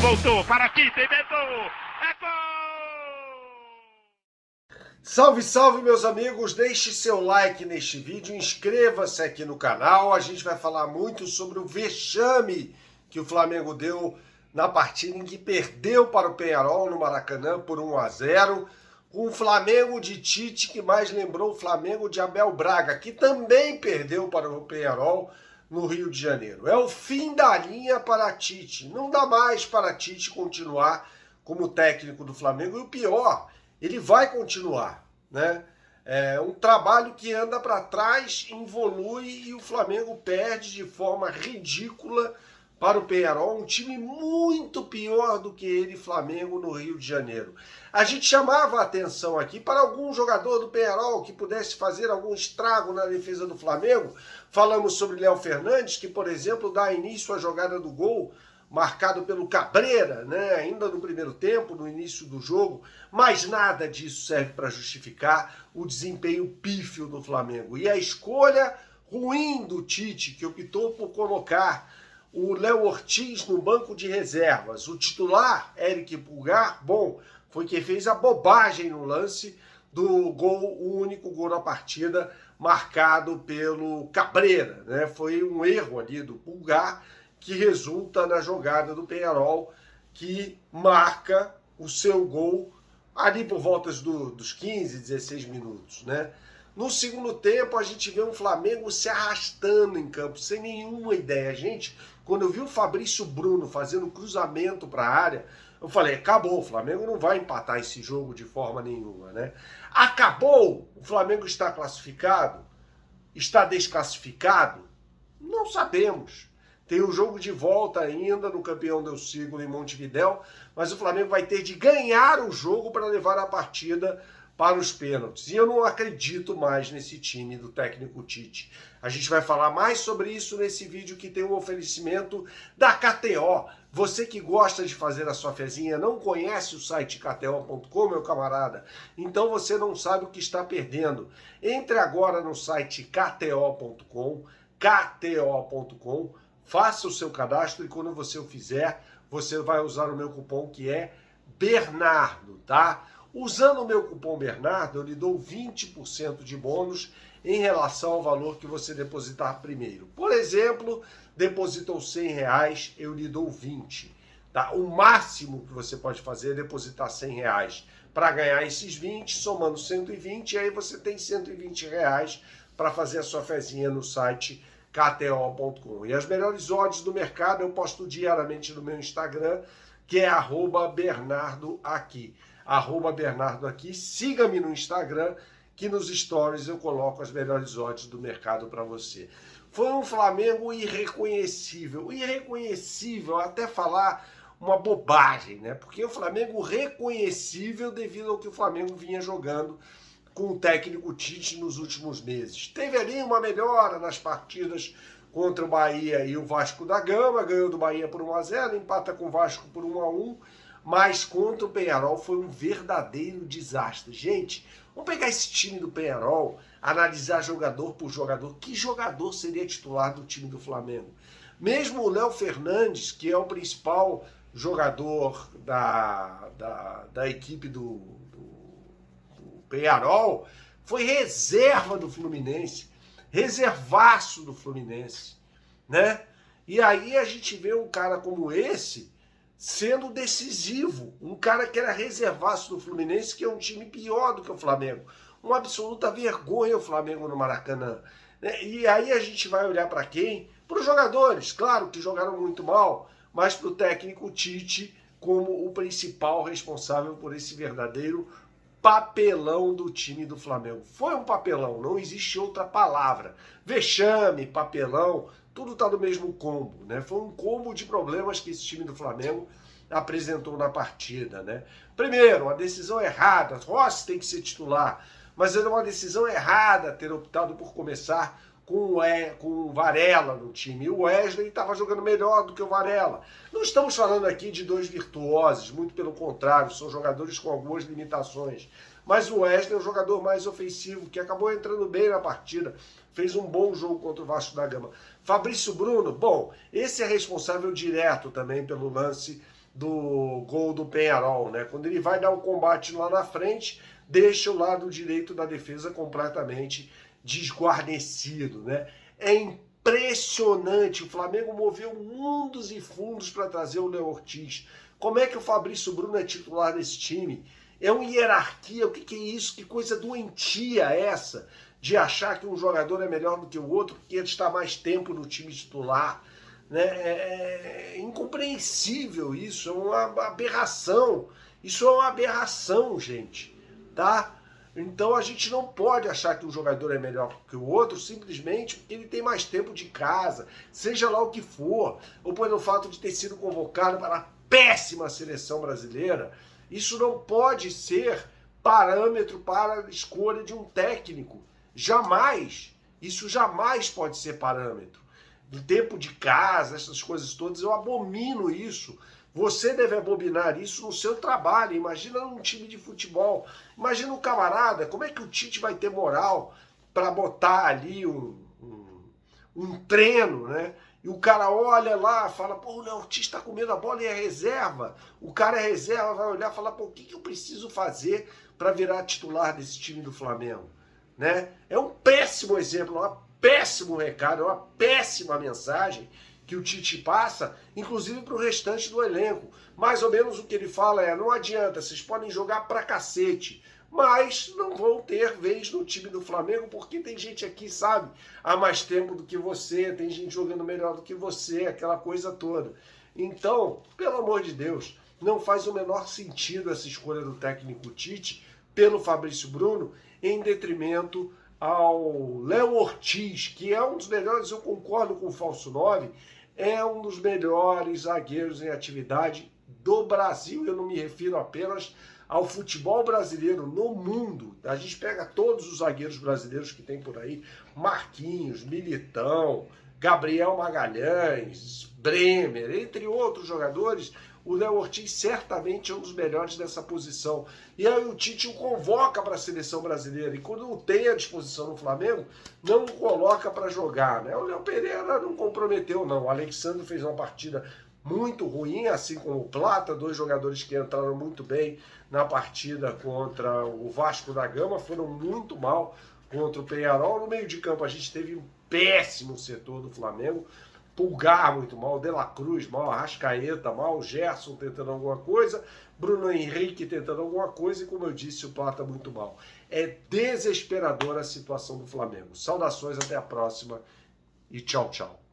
voltou para Tite, inventou. É gol! Salve, salve, meus amigos. Deixe seu like neste vídeo, inscreva-se aqui no canal. A gente vai falar muito sobre o vexame que o Flamengo deu na partida em que perdeu para o Peñarol no Maracanã por 1-0. Com o Flamengo de Tite, que mais lembrou o Flamengo de Abel Braga, que também perdeu para o Peñarol no Rio de Janeiro. É o fim da linha para Tite. Não dá mais para Tite continuar como técnico do Flamengo. E o pior, ele vai continuar, né? É um trabalho que anda para trás, involui e o Flamengo perde de forma ridícula para o Peñarol, um time muito pior do que ele, Flamengo, no Rio de Janeiro. A gente chamava a atenção aqui para algum jogador do Peñarol que pudesse fazer algum estrago na defesa do Flamengo. Falamos sobre Léo Fernandes, que, por exemplo, dá início à jogada do gol, marcado pelo Cabreira, né? Ainda no primeiro tempo, no início do jogo, mas nada disso serve para justificar o desempenho pífio do Flamengo. E a escolha ruim do Tite, que optou por colocar o Léo Ortiz no banco de reservas. O titular, Eric Pulgar, bom, foi quem fez a bobagem no lance do gol, o único gol da partida, marcado pelo Cabreira, né? Foi um erro ali do Pulgar, que resulta na jogada do Peñarol, que marca o seu gol ali por voltas dos 15, 16 minutos, né? No segundo tempo, a gente vê um Flamengo se arrastando em campo, sem nenhuma ideia. Gente, quando eu vi o Fabrício Bruno fazendo cruzamento para a área, eu falei, acabou, o Flamengo não vai empatar esse jogo de forma nenhuma, né? Acabou? O Flamengo está classificado? Está desclassificado? Não sabemos. Tem o jogo de volta ainda no Campeão del Siglo em Montevidéu, mas o Flamengo vai ter de ganhar o jogo para levar a partida para os pênaltis. E eu não acredito mais nesse time do técnico Tite. A gente vai falar mais sobre isso nesse vídeo que tem um oferecimento da KTO. Você que gosta de fazer a sua fezinha, não conhece o site KTO.com, meu camarada? Então você não sabe o que está perdendo. Entre agora no site KTO.com, faça o seu cadastro e quando você o fizer, você vai usar o meu cupom que é Bernardo, tá? Usando o meu cupom Bernardo, eu lhe dou 20% de bônus em relação ao valor que você depositar primeiro. Por exemplo, depositou R$100, eu lhe dou 20. Tá? O máximo que você pode fazer é depositar R$100 para ganhar esses 20, somando 120, e aí você tem R$120 para fazer a sua fezinha no site KTO.com. E as melhores odds do mercado eu posto diariamente no meu Instagram, que é @BernardoAqui. @BernardoAqui. Siga-me no Instagram, que nos stories eu coloco as melhores odds do mercado para você. Foi um Flamengo irreconhecível. Irreconhecível, até falar uma bobagem, né? Porque o Flamengo reconhecível devido ao que o Flamengo vinha jogando com o técnico Tite nos últimos meses. Teve ali uma melhora nas partidas contra o Bahia e o Vasco da Gama, ganhou do Bahia por 1-0, empata com o Vasco por 1-1, mas contra o Peñarol foi um verdadeiro desastre. Gente, vamos pegar esse time do Peñarol, analisar jogador por jogador. Que jogador seria titular do time do Flamengo? Mesmo o Léo Fernandes, que é o principal jogador da equipe do Peñarol, foi reserva do Fluminense, reservaço do Fluminense, né? E aí a gente vê um cara como esse sendo decisivo, um cara que era reservaço do Fluminense, que é um time pior do que o Flamengo. Uma absoluta vergonha o Flamengo no Maracanã. E aí a gente vai olhar para quem? Para os jogadores, claro que jogaram muito mal, mas para o técnico Tite como o principal responsável por esse verdadeiro papelão do time do Flamengo. Foi um papelão, não existe outra palavra. Vexame, papelão, tudo está no mesmo combo, né? Foi um combo de problemas que esse time do Flamengo apresentou na partida, né? Primeiro, a decisão errada, Rossi tem que ser titular, mas era uma decisão errada ter optado por começar com o Varela no time. E o Wesley estava jogando melhor do que o Varela. Não estamos falando aqui de dois virtuosos, muito pelo contrário, são jogadores com algumas limitações. Mas o Wesley é um jogador mais ofensivo, que acabou entrando bem na partida, fez um bom jogo contra o Vasco da Gama. Fabrício Bruno, bom, esse é responsável direto também pelo lance do gol do Peñarol, né? Quando ele vai dar o combate lá na frente, deixa o lado direito da defesa completamente desguarnecido, né? É impressionante, o Flamengo moveu mundos e fundos para trazer o Léo Ortiz. Como é que o Fabrício Bruno é titular desse time? É uma hierarquia, o que é isso? Que coisa doentia é essa? De achar que um jogador é melhor do que o outro porque ele está mais tempo no time titular. Né? É incompreensível isso, é uma aberração. Isso é uma aberração, gente. Tá? Então a gente não pode achar que um jogador é melhor que o outro simplesmente porque ele tem mais tempo de casa, seja lá o que for, ou pelo fato de ter sido convocado para a péssima seleção brasileira. Isso não pode ser parâmetro para a escolha de um técnico. Jamais. Isso jamais pode ser parâmetro. Do tempo de casa, essas coisas todas, eu abomino isso. Você deve abominar isso no seu trabalho. Imagina num time de futebol. Imagina um camarada, como é que o Tite vai ter moral para botar ali um treino, né? E o cara olha lá, fala, pô, o Léo Ortiz tá comendo a bola e é reserva. O cara é reserva, vai olhar e falar, pô, o que eu preciso fazer para virar titular desse time do Flamengo? Né? É um péssimo exemplo, um péssimo recado, uma péssima mensagem que o Tite passa, inclusive para o restante do elenco. Mais ou menos o que ele fala é, não adianta, vocês podem jogar pra cacete, mas não vão ter vez no time do Flamengo, porque tem gente aqui, sabe, há mais tempo do que você, tem gente jogando melhor do que você, aquela coisa toda. Então, pelo amor de Deus, não faz o menor sentido essa escolha do técnico Tite pelo Fabrício Bruno, em detrimento ao Léo Ortiz, que é um dos melhores, eu concordo com o Falso 9, é um dos melhores zagueiros em atividade do Brasil. Eu não me refiro apenas ao futebol brasileiro, no mundo. A gente pega todos os zagueiros brasileiros que tem por aí, Marquinhos, Militão, Gabriel Magalhães, Bremer, entre outros jogadores, o Léo Ortiz certamente é um dos melhores dessa posição. E aí o Tite o convoca para a seleção brasileira. E quando não tem à disposição no Flamengo, não o coloca para jogar. Né? O Léo Pereira não comprometeu, não. O Alexandre fez uma partida muito ruim, assim como o Plata, dois jogadores que entraram muito bem na partida contra o Vasco da Gama, foram muito mal contra o Peñarol. No meio de campo a gente teve um péssimo setor do Flamengo, Pulgar muito mal, De La Cruz mal, Arrascaeta mal, Gerson tentando alguma coisa, Bruno Henrique tentando alguma coisa e, como eu disse, o Plata muito mal. É desesperadora a situação do Flamengo. Saudações, até a próxima e tchau, tchau.